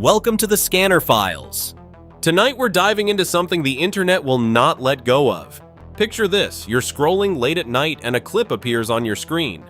Welcome to the Scanner Files. Tonight we're diving into something the internet will not let go of. Picture this, you're scrolling late at night and a clip appears on your screen.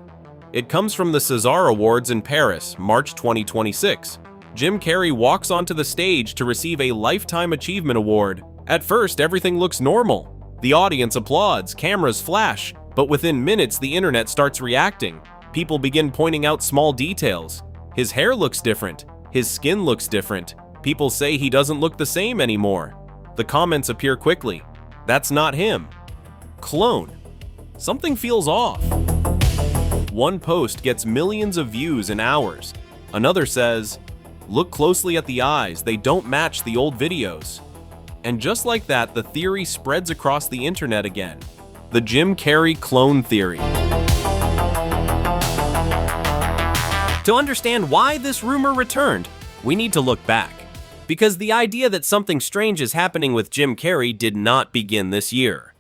It comes from the César Awards in Paris, March 2026. Jim Carrey walks onto the stage to receive a Lifetime Achievement Award. At first, everything looks normal. The audience applauds, cameras flash, but within minutes the internet starts reacting. People begin pointing out small details. His hair looks different. His skin looks different. People say he doesn't look the same anymore. The comments appear quickly. That's not him. Clone. Something feels off. One post gets millions of views in hours. Another says, look closely at the eyes, they don't match the old videos. And just like that, the theory spreads across the internet again. The Jim Carrey clone theory. To understand why this rumor returned, we need to look back. Because the idea that something strange is happening with Jim Carrey did not begin this year.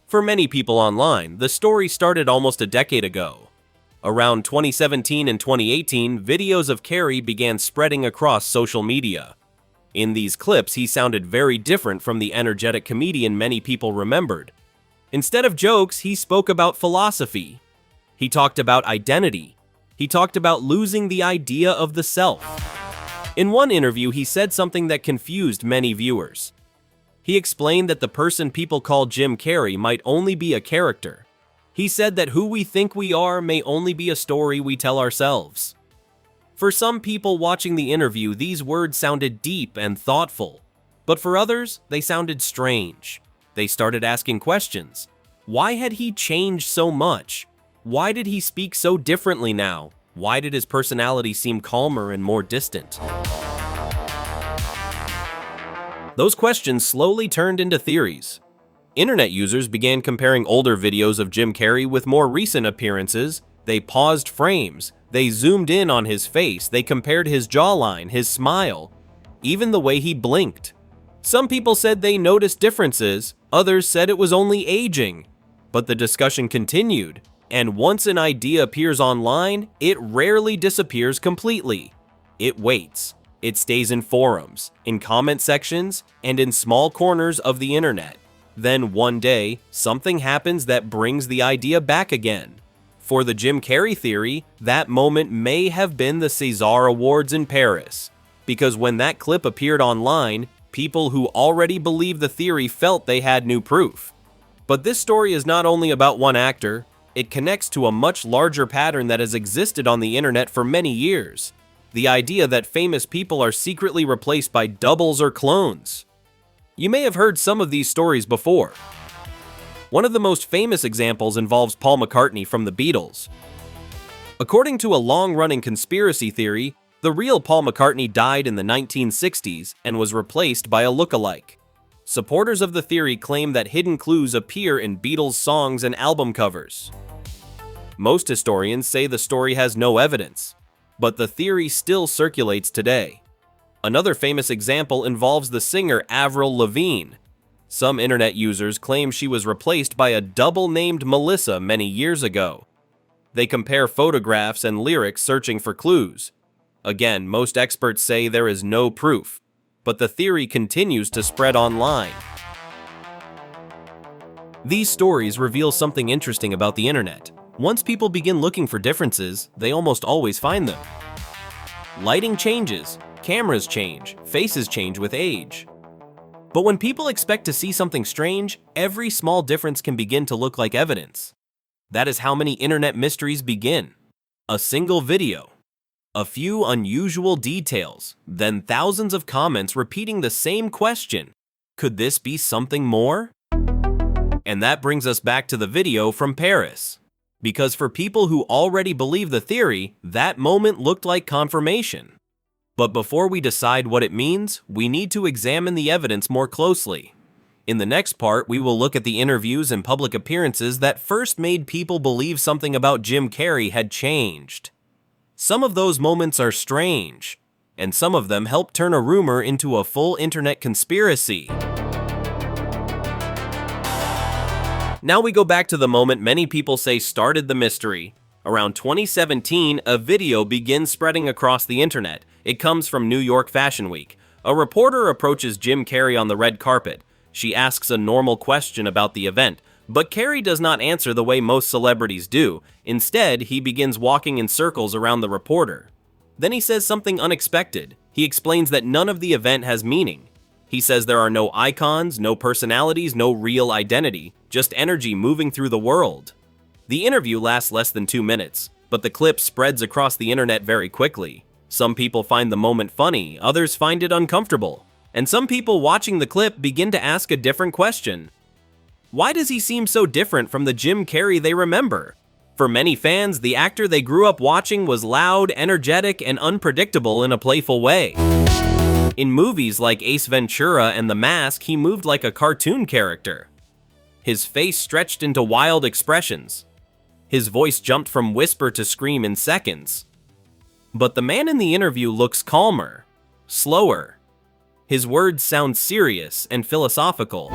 For many people online, the story started almost a decade ago. Around 2017 and 2018, videos of Carrey began spreading across social media. In these clips, he sounded very different from the energetic comedian many people remembered. Instead of jokes, he spoke about philosophy. He talked about identity. He talked about losing the idea of the self. In one interview, he said something that confused many viewers. He explained that the person people call Jim Carrey might only be a character. He said that who we think we are may only be a story we tell ourselves. For some people watching the interview, these words sounded deep and thoughtful. But for others, they sounded strange. They started asking questions. Why had he changed so much? Why did he speak so differently now? Why did his personality seem calmer and more distant? Those questions slowly turned into theories. Internet users began comparing older videos of Jim Carrey with more recent appearances. They paused frames. They zoomed in on his face. They compared his jawline, his smile, even the way he blinked. Some people said they noticed differences. Others said it was only aging. But the discussion continued. And once an idea appears online, it rarely disappears completely. It waits. It stays in forums, in comment sections, and in small corners of the internet. Then one day, something happens that brings the idea back again. For the Jim Carrey theory, that moment may have been the César Awards in Paris. Because when that clip appeared online, people who already believed the theory felt they had new proof. But this story is not only about one actor. It connects to a much larger pattern that has existed on the internet for many years. The idea that famous people are secretly replaced by doubles or clones. You may have heard some of these stories before. One of the most famous examples involves Paul McCartney from the Beatles. According to a long-running conspiracy theory, the real Paul McCartney died in the 1960s and was replaced by a look-alike. Supporters of the theory claim that hidden clues appear in Beatles songs and album covers. Most historians say the story has no evidence, but the theory still circulates today. Another famous example involves the singer Avril Lavigne. Some internet users claim she was replaced by a double named Melissa many years ago. They compare photographs and lyrics searching for clues. Again, most experts say there is no proof. But the theory continues to spread online. These stories reveal something interesting about the internet. Once people begin looking for differences, they almost always find them. Lighting changes, cameras change, faces change with age. But when people expect to see something strange, every small difference can begin to look like evidence. That is how many internet mysteries begin. A single video. A few unusual details, then thousands of comments repeating the same question. Could this be something more? And that brings us back to the video from Paris. Because for people who already believe the theory, that moment looked like confirmation. But before we decide what it means, we need to examine the evidence more closely. In the next part, we will look at the interviews and public appearances that first made people believe something about Jim Carrey had changed. Some of those moments are strange, and some of them help turn a rumor into a full internet conspiracy. Now we go back to the moment many people say started the mystery. Around 2017, a video begins spreading across the internet. It comes from New York Fashion Week. A reporter approaches Jim Carrey on the red carpet. She asks a normal question about the event, but Carrey does not answer the way most celebrities do. Instead, he begins walking in circles around the reporter. Then he says something unexpected. He explains that none of the event has meaning. He says there are no icons, no personalities, no real identity, just energy moving through the world. The interview lasts less than 2 minutes, but the clip spreads across the internet very quickly. Some people find the moment funny, others find it uncomfortable, and some people watching the clip begin to ask a different question. Why does he seem so different from the Jim Carrey they remember? For many fans, the actor they grew up watching was loud, energetic, and unpredictable in a playful way. In movies like Ace Ventura and The Mask, he moved like a cartoon character. His face stretched into wild expressions. His voice jumped from whisper to scream in seconds. But the man in the interview looks calmer, slower. His words sound serious and philosophical.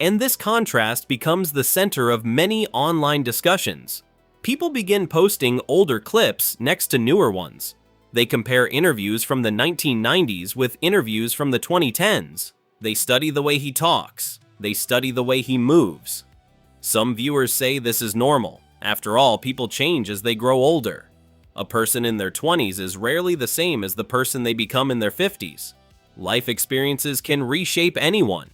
And this contrast becomes the center of many online discussions. People begin posting older clips next to newer ones. They compare interviews from the 1990s with interviews from the 2010s. They study the way he talks. They study the way he moves. Some viewers say this is normal. After all, people change as they grow older. A person in their 20s is rarely the same as the person they become in their 50s. Life experiences can reshape anyone.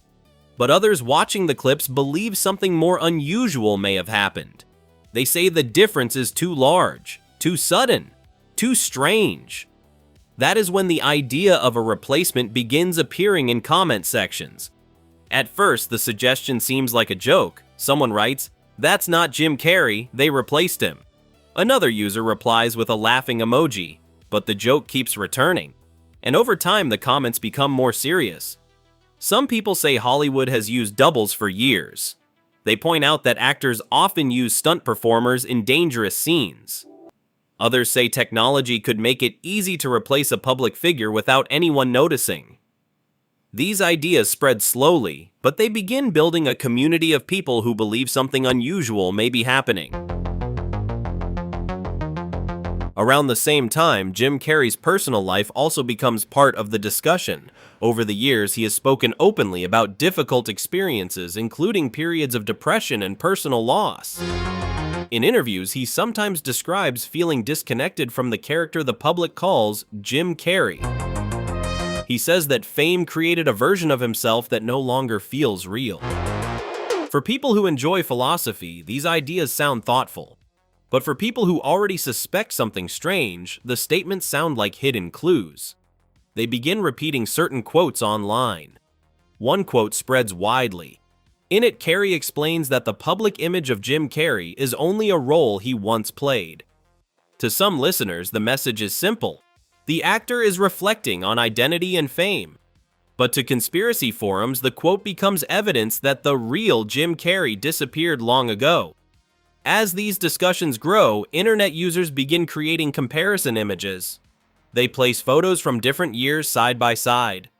But others watching the clips believe something more unusual may have happened. They say the difference is too large, too sudden, too strange. That is when the idea of a replacement begins appearing in comment sections. At first, the suggestion seems like a joke. Someone writes, "That's not Jim Carrey, they replaced him." Another user replies with a laughing emoji, but the joke keeps returning. And over time, the comments become more serious. Some people say Hollywood has used doubles for years. They point out that actors often use stunt performers in dangerous scenes. Others say technology could make it easy to replace a public figure without anyone noticing. These ideas spread slowly, but they begin building a community of people who believe something unusual may be happening. Around the same time, Jim Carrey's personal life also becomes part of the discussion. Over the years, he has spoken openly about difficult experiences, including periods of depression and personal loss. In interviews, he sometimes describes feeling disconnected from the character the public calls Jim Carrey. He says that fame created a version of himself that no longer feels real. For people who enjoy philosophy, these ideas sound thoughtful. But for people who already suspect something strange, the statements sound like hidden clues. They begin repeating certain quotes online. One quote spreads widely. In it, Carrey explains that the public image of Jim Carrey is only a role he once played. To some listeners, the message is simple. The actor is reflecting on identity and fame. But to conspiracy forums, the quote becomes evidence that the real Jim Carrey disappeared long ago. As these discussions grow, internet users begin creating comparison images. They place photos from different years side by side.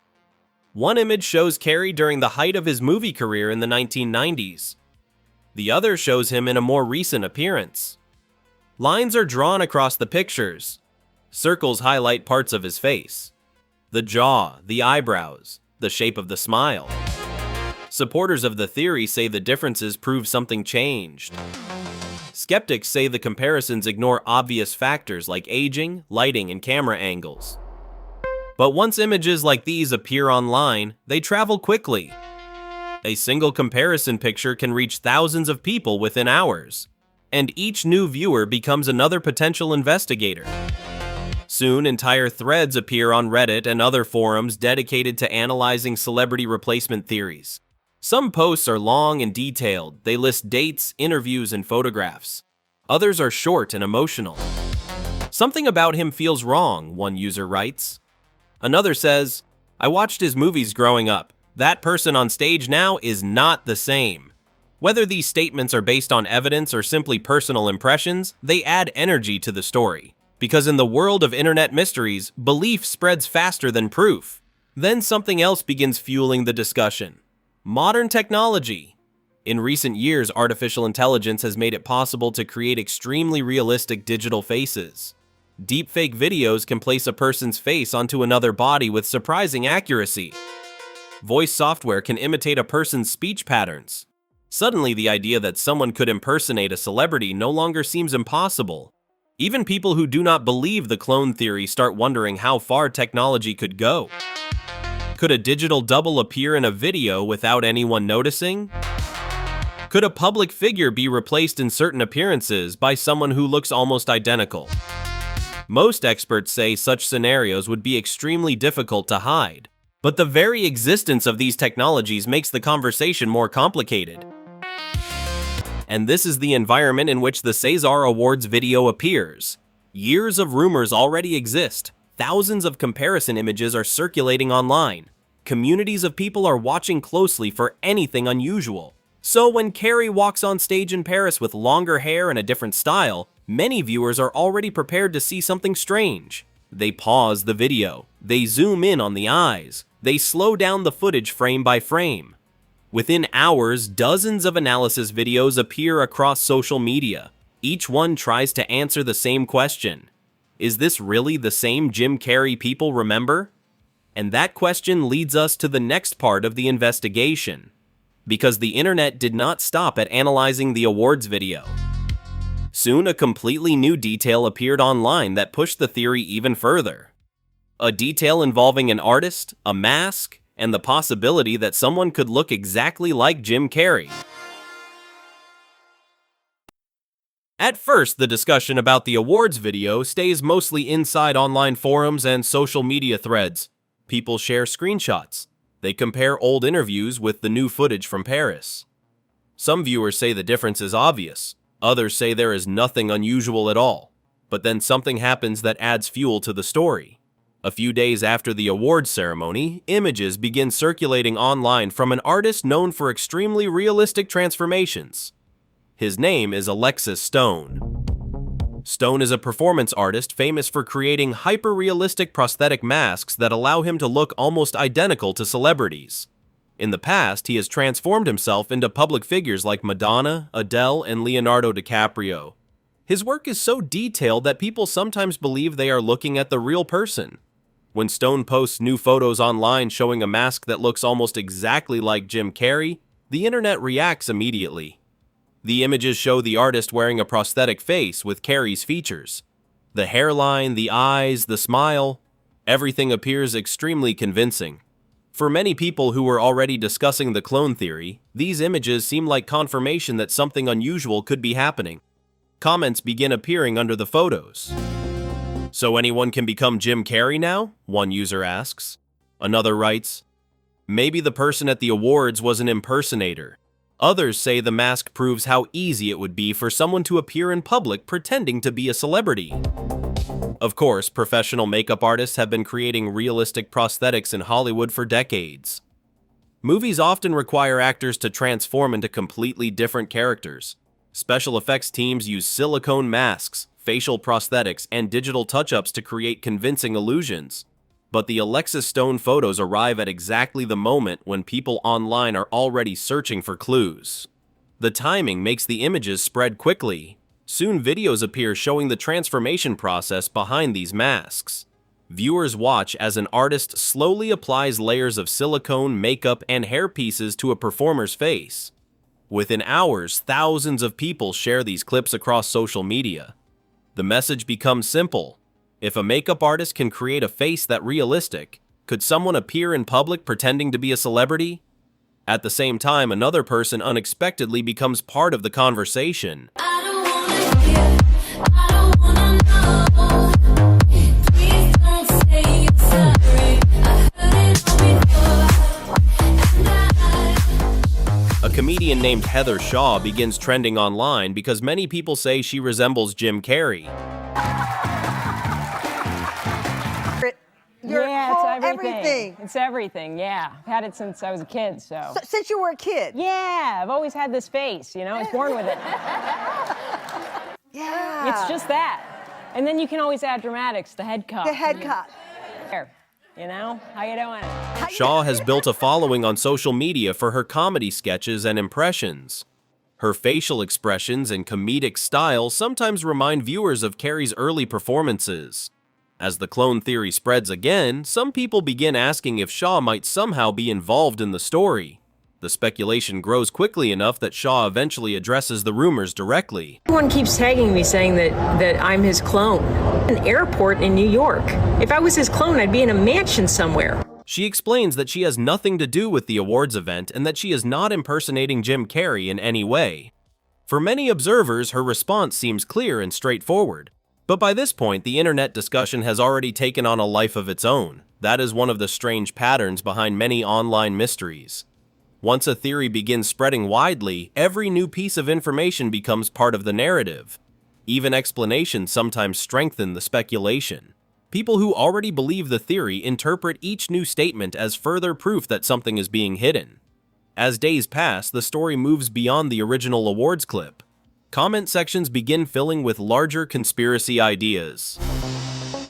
One image shows Carrey during the height of his movie career in the 1990s. The other shows him in a more recent appearance. Lines are drawn across the pictures. Circles highlight parts of his face. The jaw, the eyebrows, the shape of the smile. Supporters of the theory say the differences prove something changed. Skeptics say the comparisons ignore obvious factors like aging, lighting, and camera angles. But once images like these appear online, they travel quickly. A single comparison picture can reach thousands of people within hours, and each new viewer becomes another potential investigator. Soon, entire threads appear on Reddit and other forums dedicated to analyzing celebrity replacement theories. Some posts are long and detailed. They list dates, interviews, and photographs. Others are short and emotional. "Something about him feels wrong," one user writes. Another says, "I watched his movies growing up. That person on stage now is not the same." Whether these statements are based on evidence or simply personal impressions, they add energy to the story. Because in the world of internet mysteries, belief spreads faster than proof. Then something else begins fueling the discussion. Modern technology. In recent years, artificial intelligence has made it possible to create extremely realistic digital faces. Deepfake videos can place a person's face onto another body with surprising accuracy. Voice software can imitate a person's speech patterns. Suddenly, the idea that someone could impersonate a celebrity no longer seems impossible. Even people who do not believe the clone theory start wondering how far technology could go. Could a digital double appear in a video without anyone noticing? Could a public figure be replaced in certain appearances by someone who looks almost identical? Most experts say such scenarios would be extremely difficult to hide, but the very existence of these technologies makes the conversation more complicated. And this is the environment in which the César Awards video appears. Years of rumors already exist. Thousands of comparison images are circulating online. Communities of people are watching closely for anything unusual. So when Carrey walks on stage in Paris with longer hair and a different style, many viewers are already prepared to see something strange. They pause the video. They zoom in on the eyes. They slow down the footage frame by frame. Within hours, dozens of analysis videos appear across social media. Each one tries to answer the same question. Is this really the same Jim Carrey people remember? And that question leads us to the next part of the investigation. Because the internet did not stop at analyzing the awards video. Soon, a completely new detail appeared online that pushed the theory even further. A detail involving an artist, a mask, and the possibility that someone could look exactly like Jim Carrey. At first, the discussion about the awards video stays mostly inside online forums and social media threads. People share screenshots. They compare old interviews with the new footage from Paris. Some viewers say the difference is obvious. Others say there is nothing unusual at all. But then something happens that adds fuel to the story. A few days after the awards ceremony, images begin circulating online from an artist known for extremely realistic transformations. His name is Alexis Stone. Stone is a performance artist famous for creating hyper-realistic prosthetic masks that allow him to look almost identical to celebrities. In the past, he has transformed himself into public figures like Madonna, Adele, and Leonardo DiCaprio. His work is so detailed that people sometimes believe they are looking at the real person. When Stone posts new photos online showing a mask that looks almost exactly like Jim Carrey, the internet reacts immediately. The images show the artist wearing a prosthetic face with Carrey's features. The hairline, the eyes, the smile, everything appears extremely convincing. For many people who were already discussing the clone theory, these images seem like confirmation that something unusual could be happening. Comments begin appearing under the photos. So anyone can become Jim Carrey now? One user asks. Another writes, maybe the person at the awards was an impersonator. Others say the mask proves how easy it would be for someone to appear in public pretending to be a celebrity. Of course, professional makeup artists have been creating realistic prosthetics in Hollywood for decades. Movies often require actors to transform into completely different characters. Special effects teams use silicone masks, facial prosthetics, and digital touch-ups to create convincing illusions. But the Alexis Stone photos arrive at exactly the moment when people online are already searching for clues. The timing makes the images spread quickly. Soon videos appear showing the transformation process behind these masks. Viewers watch as an artist slowly applies layers of silicone, makeup, and hair pieces to a performer's face. Within hours, thousands of people share these clips across social media. The message becomes simple. If a makeup artist can create a face that realistic, could someone appear in public pretending to be a celebrity? At the same time, another person unexpectedly becomes part of the conversation. A comedian named Heather Shaw begins trending online because many people say she resembles Jim Carrey. It's everything. It's everything, yeah. I've had it since I was a kid, so. Since you were a kid? Yeah, I've always had this face, you know, I was born with it. Yeah. It's just that. And then you can always add dramatics, the head cut. The head cut. There. you know? How you doing? Shaw has built a following on social media for her comedy sketches and impressions. Her facial expressions and comedic style sometimes remind viewers of Carrey's early performances. As the clone theory spreads again, some people begin asking if Shaw might somehow be involved in the story. The speculation grows quickly enough that Shaw eventually addresses the rumors directly. Everyone keeps tagging me saying that I'm his clone. An airport in New York. If I was his clone, I'd be in a mansion somewhere. She explains that she has nothing to do with the awards event and that she is not impersonating Jim Carrey in any way. For many observers, her response seems clear and straightforward. But by this point, the internet discussion has already taken on a life of its own. That is one of the strange patterns behind many online mysteries. Once a theory begins spreading widely, every new piece of information becomes part of the narrative. Even explanations sometimes strengthen the speculation. People who already believe the theory interpret each new statement as further proof that something is being hidden. As days pass, the story moves beyond the original awards clip. Comment sections begin filling with larger conspiracy ideas.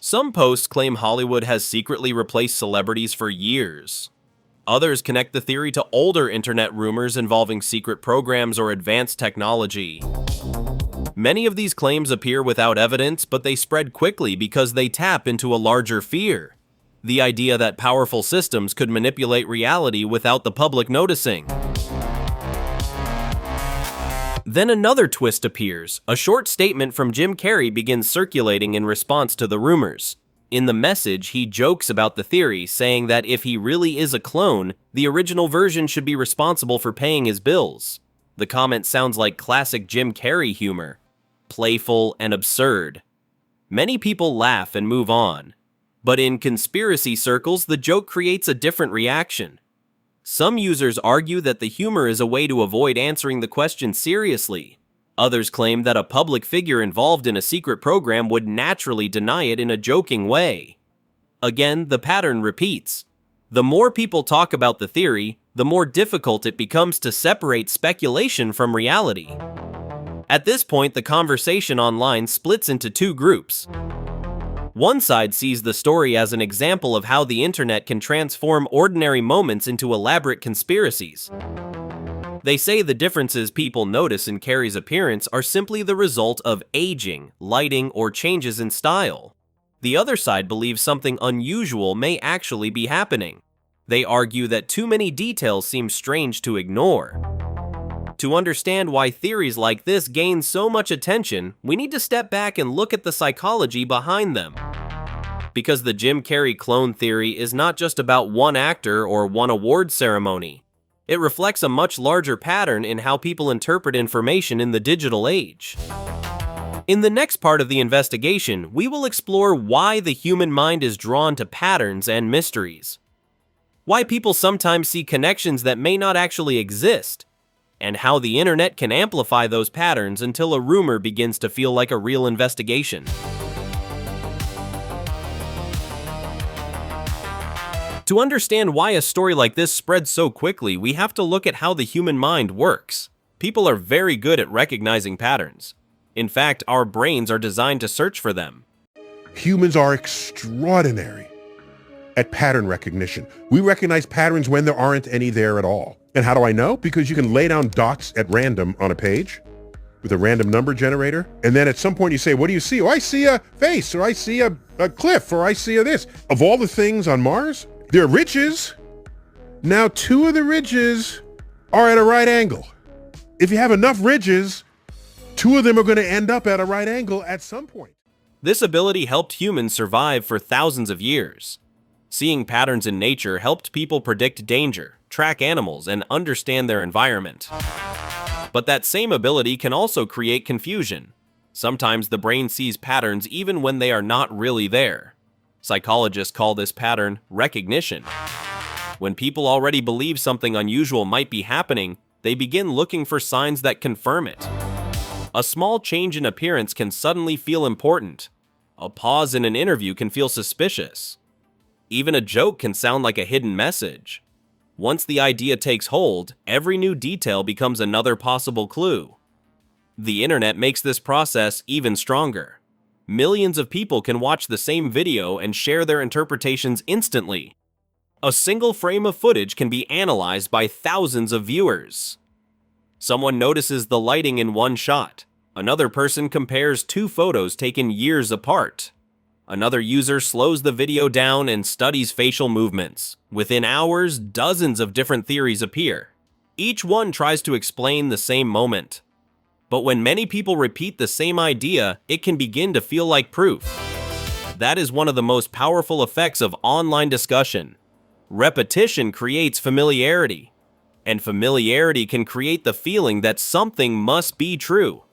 Some posts claim Hollywood has secretly replaced celebrities for years. Others connect the theory to older internet rumors involving secret programs or advanced technology. Many of these claims appear without evidence, but they spread quickly because they tap into a larger fear: the idea that powerful systems could manipulate reality without the public noticing. Then another twist appears. A short statement from Jim Carrey begins circulating in response to the rumors. In the message, he jokes about the theory, saying that if he really is a clone, the original version should be responsible for paying his bills. The comment sounds like classic Jim Carrey humor, playful and absurd. Many people laugh and move on. But in conspiracy circles, the joke creates a different reaction. Some users argue that the humor is a way to avoid answering the question seriously. Others claim that a public figure involved in a secret program would naturally deny it in a joking way. Again, the pattern repeats. The more people talk about the theory, the more difficult it becomes to separate speculation from reality. At this point, the conversation online splits into two groups. One side sees the story as an example of how the internet can transform ordinary moments into elaborate conspiracies. They say the differences people notice in Carrey's appearance are simply the result of aging, lighting, or changes in style. The other side believes something unusual may actually be happening. They argue that too many details seem strange to ignore. To understand why theories like this gain so much attention, we need to step back and look at the psychology behind them. Because the Jim Carrey clone theory is not just about one actor or one award ceremony. It reflects a much larger pattern in how people interpret information in the digital age. In the next part of the investigation, we will explore why the human mind is drawn to patterns and mysteries, why people sometimes see connections that may not actually exist, and how the internet can amplify those patterns until a rumor begins to feel like a real investigation. To understand why a story like this spreads so quickly, we have to look at how the human mind works. People are very good at recognizing patterns. In fact, our brains are designed to search for them. Humans are extraordinary at pattern recognition. We recognize patterns when there aren't any there at all. And how do I know? Because you can lay down dots at random on a page with a random number generator. And then at some point you say, what do you see? Oh, I see a face, or I see a cliff, or I see a this. Of all the things on Mars, there are ridges. Now, two of the ridges are at a right angle. If you have enough ridges, two of them are going to end up at a right angle at some point. This ability helped humans survive for thousands of years. Seeing patterns in nature helped people predict danger, track animals, and understand their environment. But that same ability can also create confusion. Sometimes the brain sees patterns even when they are not really there. Psychologists call this pattern recognition. When people already believe something unusual might be happening, they begin looking for signs that confirm it. A small change in appearance can suddenly feel important. A pause in an interview can feel suspicious. Even a joke can sound like a hidden message. Once the idea takes hold, every new detail becomes another possible clue. The internet makes this process even stronger. Millions of people can watch the same video and share their interpretations instantly. A single frame of footage can be analyzed by thousands of viewers. Someone notices the lighting in one shot. Another person compares two photos taken years apart. Another user slows the video down and studies facial movements. Within hours, dozens of different theories appear. Each one tries to explain the same moment. But when many people repeat the same idea, it can begin to feel like proof. That is one of the most powerful effects of online discussion. Repetition creates familiarity, and familiarity can create the feeling that something must be true.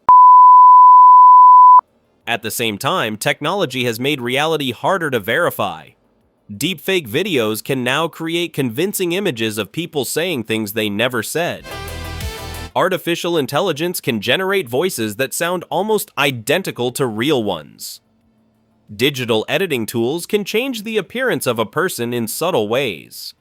At the same time, technology has made reality harder to verify. Deepfake videos can now create convincing images of people saying things they never said. Artificial intelligence can generate voices that sound almost identical to real ones. Digital editing tools can change the appearance of a person in subtle ways.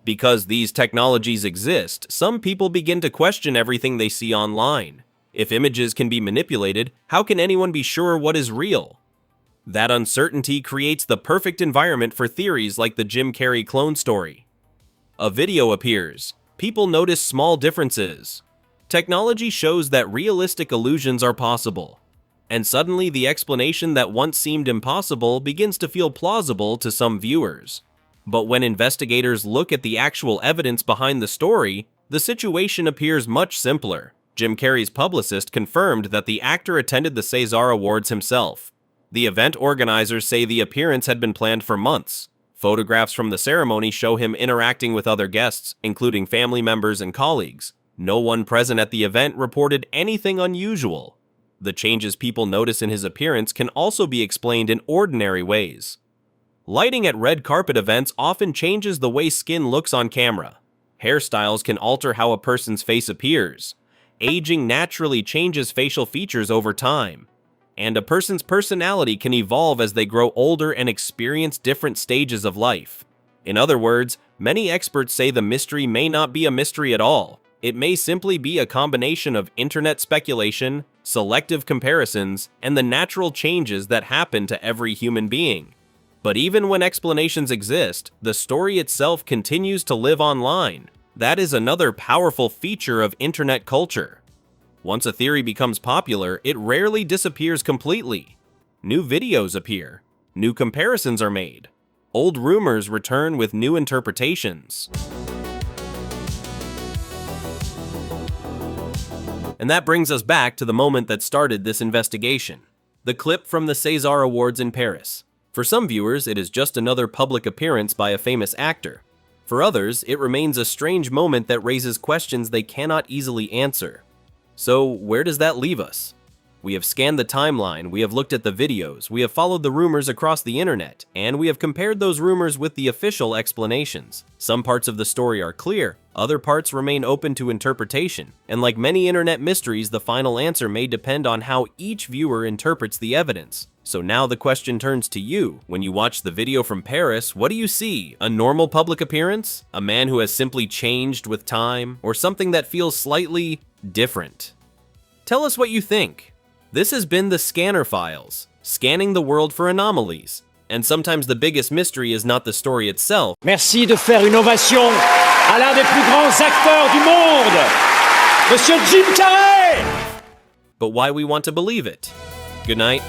Because these technologies exist, some people begin to question everything they see online. If images can be manipulated, how can anyone be sure what is real? That uncertainty creates the perfect environment for theories like the Jim Carrey clone story. A video appears. People notice small differences. Technology shows that realistic illusions are possible. And suddenly the explanation that once seemed impossible begins to feel plausible to some viewers. But when investigators look at the actual evidence behind the story, the situation appears much simpler. Jim Carrey's publicist confirmed that the actor attended the César Awards himself. The event organizers say the appearance had been planned for months. Photographs from the ceremony show him interacting with other guests, including family members and colleagues. No one present at the event reported anything unusual. The changes people notice in his appearance can also be explained in ordinary ways. Lighting at red carpet events often changes the way skin looks on camera. Hairstyles can alter how a person's face appears. Aging naturally changes facial features over time. And a person's personality can evolve as they grow older and experience different stages of life. In other words, many experts say the mystery may not be a mystery at all. It may simply be a combination of internet speculation, selective comparisons, and the natural changes that happen to every human being. But even when explanations exist, the story itself continues to live online. That is another powerful feature of internet culture. Once a theory becomes popular, it rarely disappears completely. New videos appear. New comparisons are made. Old rumors return with new interpretations. And that brings us back to the moment that started this investigation. The clip from the César Awards in Paris. For some viewers, it is just another public appearance by a famous actor. For others, it remains a strange moment that raises questions they cannot easily answer. So, where does that leave us? We have scanned the timeline, we have looked at the videos, we have followed the rumors across the internet, and we have compared those rumors with the official explanations. Some parts of the story are clear, other parts remain open to interpretation, and like many internet mysteries, the final answer may depend on how each viewer interprets the evidence. So now the question turns to you. When you watch the video from Paris, what do you see? A normal public appearance? A man who has simply changed with time? Or something that feels slightly different? Tell us what you think. This has been the Scanner Files, scanning the world for anomalies. And sometimes the biggest mystery is not the story itself. Merci de faire une ovation à l'un des plus grands acteurs du monde, Monsieur Jim Carrey! But why we want to believe it. Good night.